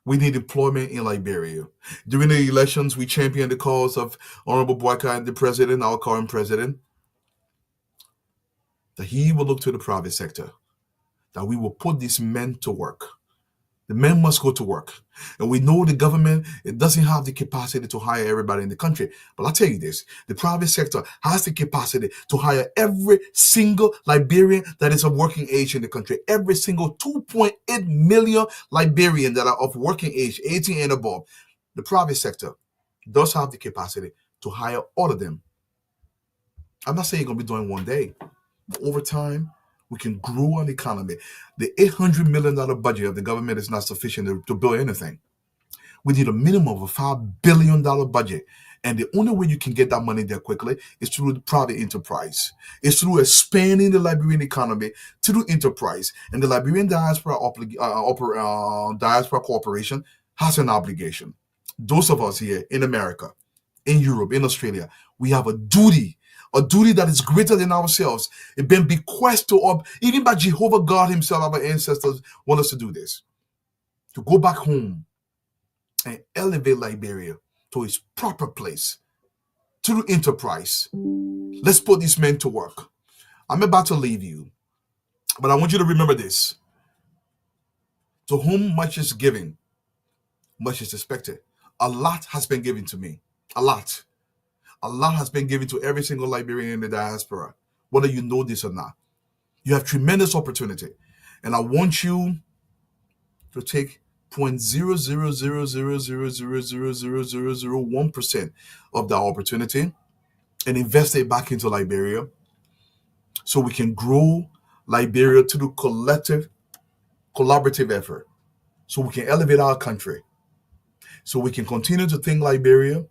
we need employment in Liberia. During the elections, we championed the cause of Honorable Boyka, the president, our current president. that he will look to the private sector, that we will put these men to work. The men must go to work. And we know the government, it doesn't have the capacity to hire everybody in the country. But I'll tell you this, the private sector has the capacity to hire every single Liberian that is of working age in the country. Every single 2.8 million Liberian that are of working age, 18 and above. The private sector does have the capacity to hire all of them. I'm not saying you're going to be doing one day. But over time, we can grow an economy. The $800 million budget of the government is not sufficient to build anything. We need a minimum of a $5 billion budget. And the only way you can get that money there quickly is through the private enterprise. It's through expanding the Liberian economy through enterprise. And the Liberian Diaspora Diaspora Corporation has an obligation. Those of us here in America, in Europe, in Australia, we have a duty that is greater than ourselves. It's been bequeathed to us, even by Jehovah God himself. Our ancestors want us to do this, to go back home and elevate Liberia to its proper place through enterprise. Let's put these men to work. I'm about to leave you, but I want you to remember this. To whom much is given, much is expected. A lot has been given to me. A lot. A lot has been given to every single Liberian in the diaspora, whether you know this or not. You have tremendous opportunity. And I want you to take 0.00000000001% of that opportunity and invest it back into Liberia so we can grow Liberia to the collaborative effort, so we can elevate our country, so we can continue to think Liberia,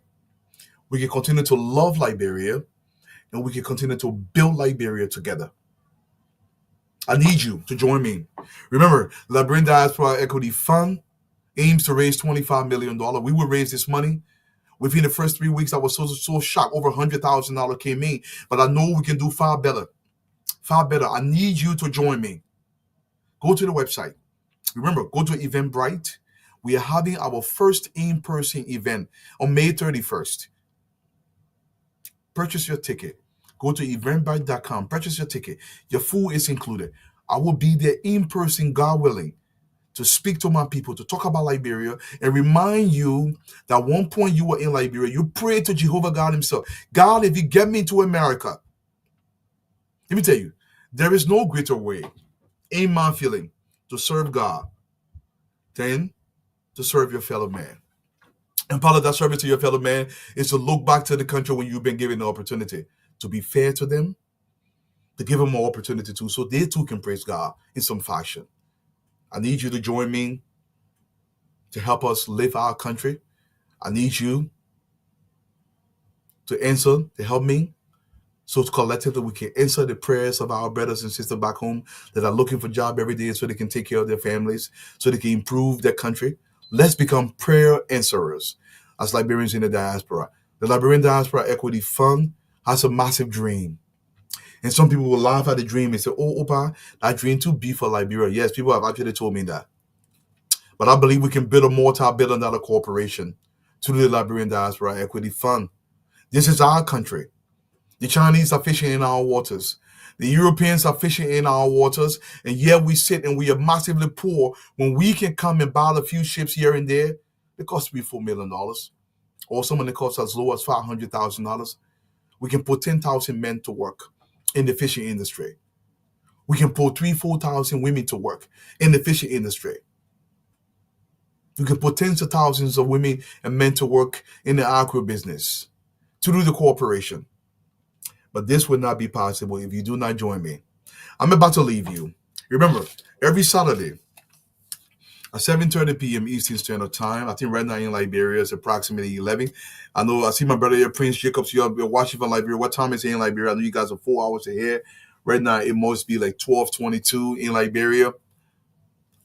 we can continue to love Liberia, and we can continue to build Liberia together. I need you to join me. Remember, Liberian Diaspora Equity Fund aims to raise $25 million. We will raise this money. Within the first 3 weeks, I was so shocked. Over $100,000 came in. But I know we can do far better. Far better. I need you to join me. Go to the website. Remember, go to Eventbrite. We are having our first in-person event on May 31st. Purchase your ticket. Go to eventbrite.com. Purchase your ticket. Your food is included. I will be there in person, God willing, to speak to my people, to talk about Liberia, and remind you that at one point you were in Liberia. You prayed to Jehovah God himself. God, if you get me to America, let me tell you, there is no greater way, in my feeling, to serve God than to serve your fellow man. And part of that service to your fellow man is to look back to the country when you've been given the opportunity to be fair to them, to give them more opportunity too, so they too can praise God in some fashion. I need you to join me to help us live our country. I need you to answer, to help me, so collectively we can answer the prayers of our brothers and sisters back home that are looking for a job every day so they can take care of their families, so they can improve their country. Let's become prayer answerers as Liberians in the diaspora. The Liberian Diaspora Equity Fund has a massive dream. And some people will laugh at the dream and say, oh, Opa, that dream too big for Liberia. Yes, people have actually told me that. But I believe we can build a multi-billion-dollar corporation through the Liberian Diaspora Equity Fund. This is our country. The Chinese are fishing in our waters. The Europeans are fishing in our waters. And yet we sit and we are massively poor when we can come and buy a few ships here and there. It costs me $4 million. Or some of it costs as low as $500,000. We can put 10,000 men to work in the fishing industry. We can put 3,000-4,000 women to work in the fishing industry. We can put tens of thousands of women and men to work in the agro business through the corporation. But this would not be possible if you do not join me. I'm about to leave you. Remember, every Saturday at 7:30 p.m. Eastern Standard Time, I think right now in Liberia it's approximately 11. I know I see my brother here, Prince Jacobs, you're watching from Liberia. What time is it in Liberia? I know you guys are 4 hours ahead. Right now it must be like 12:22 in Liberia.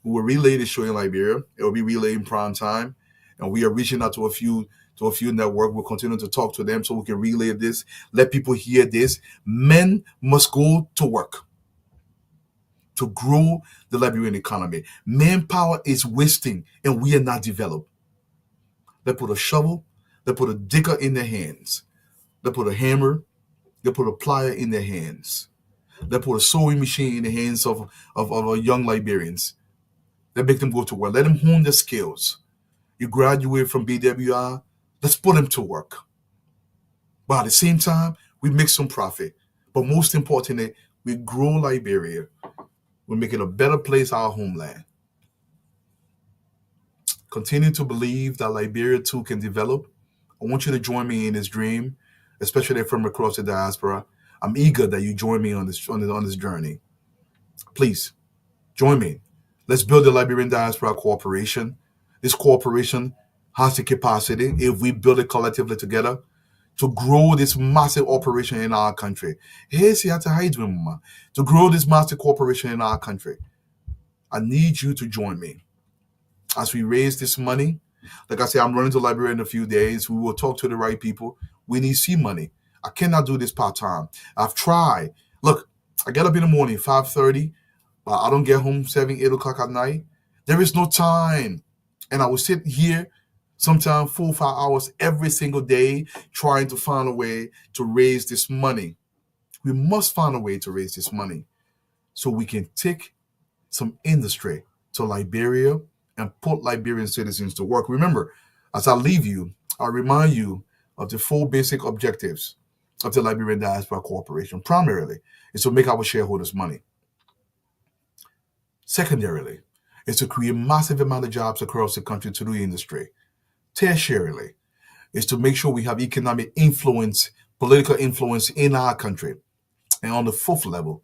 We will relay the show in Liberia. It will be relayed in prime time. And we are reaching out to a few network. We'll continue to talk to them so we can relay this. Let people hear this. Men must go to work to grow the Liberian economy. Manpower is wasting and we are not developed. They put a shovel, they put a digger in their hands. They put a hammer, they put a plier in their hands. They put a sewing machine in the hands of young Liberians. They make them go to work. Let them hone their skills. You graduate from BWI, let's put them to work. But at the same time, we make some profit. But most importantly, we grow Liberia. We make it a better place, our homeland. Continue to believe that Liberia too can develop. I want you to join me in this dream, especially from across the diaspora. I'm eager that you join me on this journey. Please join me. Let's build the Liberian Diaspora Corporation. This corporation has the capacity, if we build it collectively together, to grow this massive operation in our country. To grow this massive corporation in our country. I need you to join me as we raise this money. Like I said, I'm running to Liberia in a few days. We will talk to the right people. We need seed money. I cannot do this part-time. I've tried. Look, I get up in the morning, 5:30, but I don't get home 7, 8 o'clock at night. There is no time. And I will sit here sometimes 4 or 5 hours every single day trying to find a way to raise this money. We must find a way to raise this money so we can take some industry to Liberia and put Liberian citizens to work. Remember, as I leave you, I remind you of the 4 basic objectives of the Liberian Diaspora Corporation. Primarily, is to make our shareholders money. Secondarily, is to create massive amount of jobs across the country through the industry. Tertiarily, is to make sure we have economic influence, political influence in our country. And on the 4th level,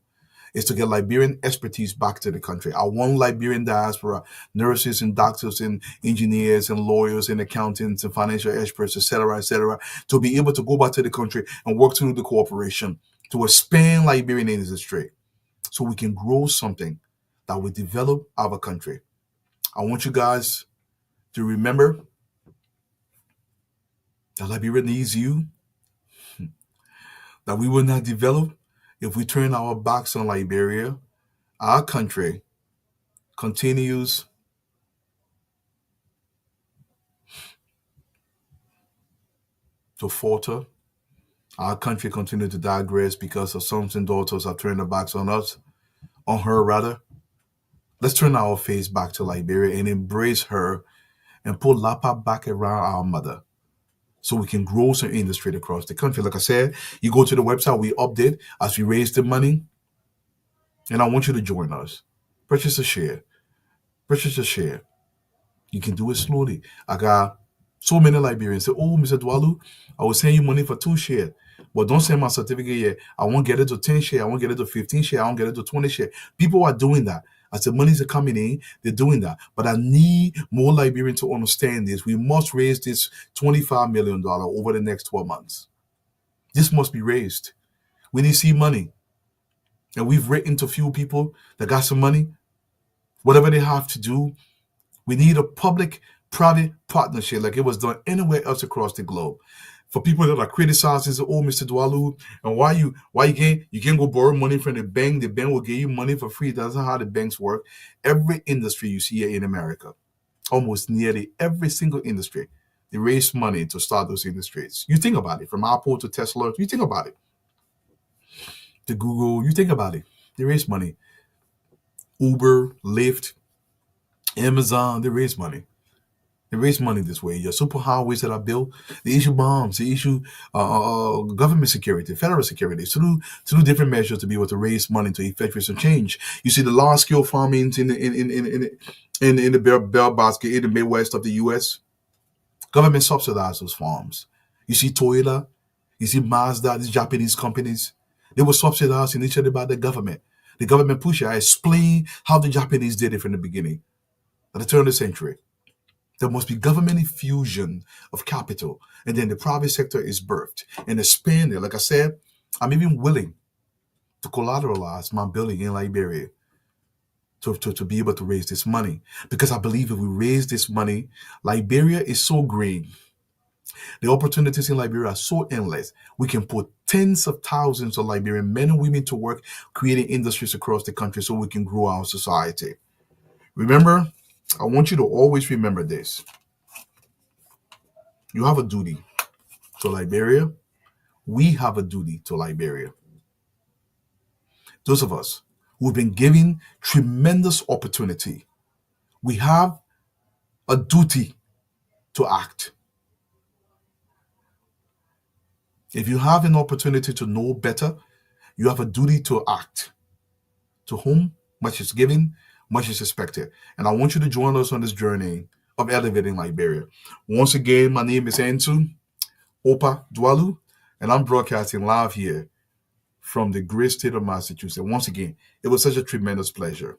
is to get Liberian expertise back to the country. I want Liberian diaspora, nurses and doctors and engineers and lawyers and accountants and financial experts, etc., to be able to go back to the country and work through the corporation to expand Liberian industry so we can grow something that will develop our country. I want you guys to remember that Liberia needs you, that we will not develop if we turn our backs on Liberia. Our country continues to falter. Our country continues to digress because our sons and daughters have turned their backs on us, on her rather. Let's turn our face back to Liberia and embrace her and put Lapa back around our mother so we can grow some industry across the country. Like I said, you go to the website, we update as we raise the money. And I want you to join us. Purchase a share. Purchase a share. You can do it slowly. I got so many Liberians say, "Oh, Mr. Dwalu, I will send you money for 2 shares. But don't send my certificate yet. I won't get it to 10 shares. I won't get it to 15 shares. I won't get it to 20 shares." People are doing that. As the monies are coming in, they're doing that. But I need more Liberians to understand this. We must raise this $25 million over the next 12 months. This must be raised. We need to see money. And we've written to a few people that got some money. Whatever they have to do, we need a public-private partnership like it was done anywhere else across the globe. For people that are criticizing, say, "Oh, Mr. Dwalu, and why you can't go borrow money from the bank will give you money for free." That's not how the banks work. Every industry you see here in America, almost nearly every single industry, they raise money to start those industries. You think about it, from Apple to Tesla, you think about it. To Google, you think about it. They raise money. Uber, Lyft, Amazon, they raise money. They raise money this way. Your superhighways that are built, they issue bombs, they issue government security, federal security, through different measures to be able to raise money to effectuate some change. You see the large scale farming in the bell basket in the Midwest of the U.S. Government subsidizes those farms. You see Toyota, you see Mazda, these Japanese companies, they were subsidized initially by the government. The government pushed it. I explained how the Japanese did it from the beginning. At the turn of the century, there must be government infusion of capital, and then the private sector is birthed and expanded. Like I said, I'm even willing to collateralize my building in Liberia to be able to raise this money, because I believe if we raise this money, Liberia is so green. The opportunities in Liberia are so endless. We can put tens of thousands of Liberian men and women to work, creating industries across the country so we can grow our society. Remember, I want you to always remember this. You have a duty to Liberia. We have a duty to Liberia. those of us who've been given tremendous opportunity, we have a duty to act. If you have an opportunity to know better, you have a duty to act. To whom much is given, much is expected. And I want you to join us on this journey of elevating Liberia. Once again, my name is Antu Opa Dwalu, and I'm broadcasting live here from the great state of Massachusetts. Once again, it was such a tremendous pleasure.